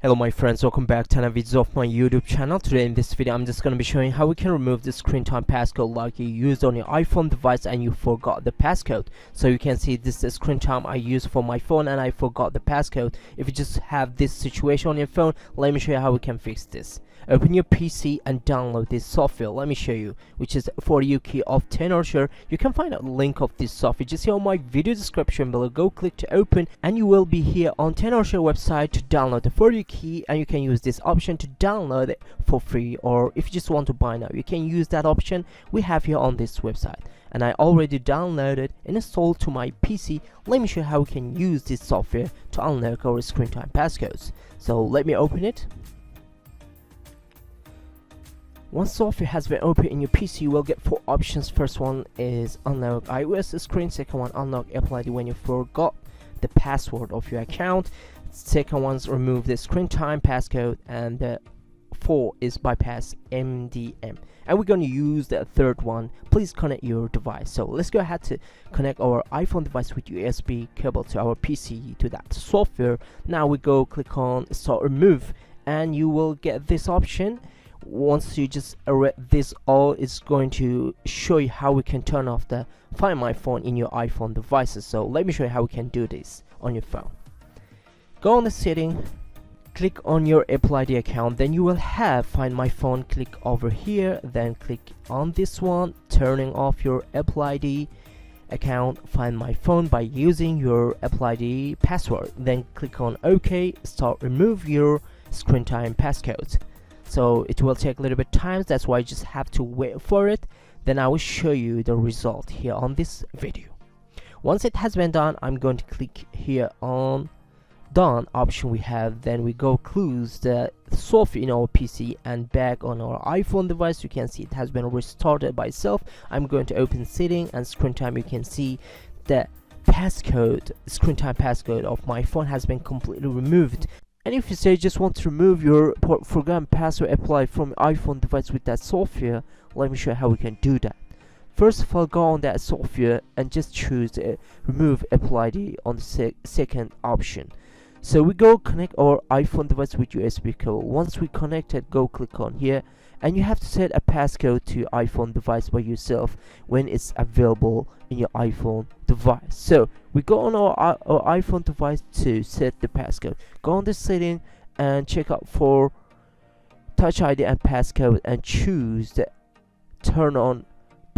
Hello my friends, welcome back to another video of my YouTube channel. Today in this video I'm just going to be showing how we can remove the screen time passcode like you used on your iPhone device and you forgot the passcode. So you can see this is the screen time I used for my phone and I forgot the passcode. If you just have this situation on your phone, let me show you how we can fix this. Open your PC and download this software. Let me show you, which is for you key of Tenorshare. You can find a link of this software just here on my video description below. Go click to open and you will be here on Tenorshare website to download the for you key, and you can use this option to download it for free, or if you just want to buy now you can use that option we have here on this website. And I already downloaded and installed to my PC. Let me show you how we can use this software to unlock our screen time passcodes. So let me open it. Once software has been opened in your PC, you will get 4 options. First one is unlock iOS screen. Second one, unlock Apple ID when you forgot the password of your account. Second one's remove the screen time passcode, and the 4 is bypass MDM. And we're going to use the third one. Please connect your device. So let's go ahead to connect our iPhone device with USB cable to our PC to that software. Now we go click on start remove and you will get this option. Once you just read this all, it's going to show you how we can turn off the Find My Phone in your iPhone devices. So let me show you how we can do this on your phone. Go on the setting, click on your Apple ID account, then you will have Find My Phone. Click over here, then click on this one, turning off your Apple ID account Find My Phone by using your Apple ID password. Then click on OK, start remove your screen time passcodes. So it will take a little bit time, that's why you just have to wait for it. Then I will show you the result here on this video. Once it has been done, I'm going to click here on done option we have. Then we go close the software in our PC and back on our iPhone device. You can see it has been restarted by itself. I'm going to open setting and screen time. You can see the passcode, screen time passcode of my phone has been completely removed. And if you say you just want to remove your forgotten password applied from your iPhone device with that software, let me show you how we can do that. First of all, go on that software and just choose remove Apple ID on the second option. So we go connect our iPhone device with USB cable. Once we connect it, go click on here and you have to set a passcode to your iPhone device by yourself when it's available in your iPhone device. So we go on our iPhone device to set the passcode. Go on the setting and check out for Touch ID and passcode and choose the turn on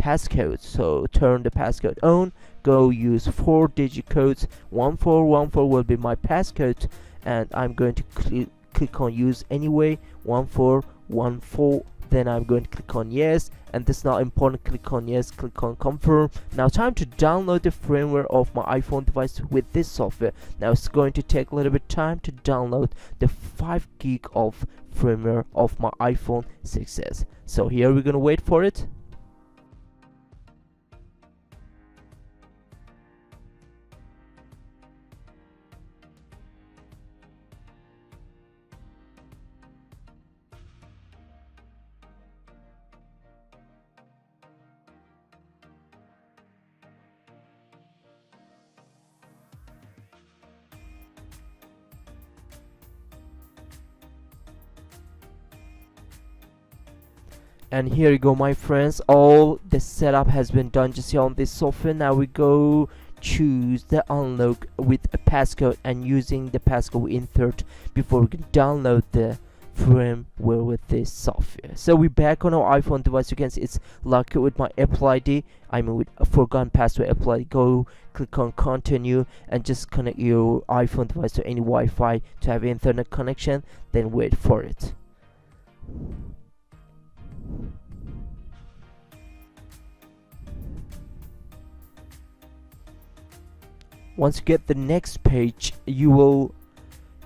passcode. So turn the passcode on, go use 4-digit codes. 1414 will be my passcode and I'm going to click on use anyway, 1414. Then I'm going to click on yes, and this is not important. Click on yes, click on confirm. Now time to download the firmware of my iPhone device with this software. Now it's going to take a little bit time to download the 5 gig of firmware of my iPhone 6s. So here we're gonna wait for it. And here you go my friends, all the setup has been done just here on this software. Now we go choose the unlock with a passcode and using the passcode we insert before we can download the firmware with this software. So we're back on our iPhone device. You can see it's locked with my Apple ID, I mean with a forgotten password Apple ID. Go click on continue and just connect your iPhone device to any Wi-Fi to have internet connection, then wait for it. Once you get the next page, you will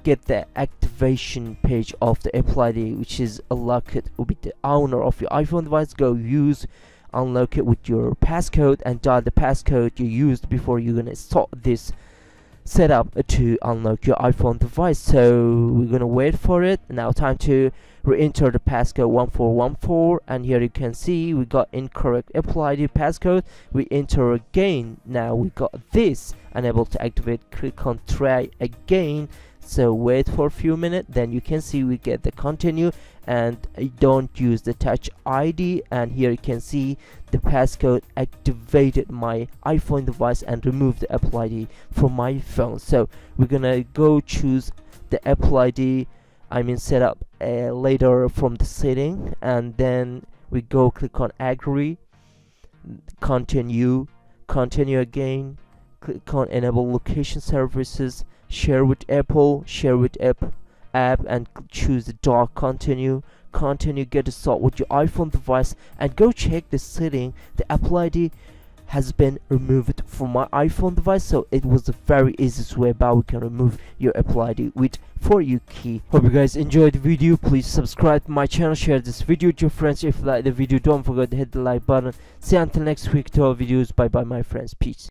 get the activation page of the Apple ID, which is unlock it with the owner of your iPhone device. Go use unlock it with your passcode and dial the passcode you used before you're gonna start this setup to unlock your iPhone device. So we're gonna wait for it. Now time to re-enter the passcode 1414, and here you can see we got incorrect Apple ID passcode. We enter again. Now we got this unable to activate. Click on try again. So wait for a few minutes, then you can see we get the continue, and don't use the touch ID, and here you can see the passcode activated my iPhone device and remove the Apple ID from my phone. So we're gonna go choose the Apple ID, set up later from the setting, and then we go click on agree, continue again, click on enable location services, share with Apple, share with app, and choose the dock, continue, get to start with your iPhone device, and go check the setting. The Apple ID has been removed from my iPhone device, so it was the very easiest way about we can remove your Apple ID with for you key. Hope you guys enjoyed the video. Please subscribe to my channel, share this video with your friends. If you like the video, don't forget to hit the like button. See you until next week to all videos. Bye bye my friends, peace.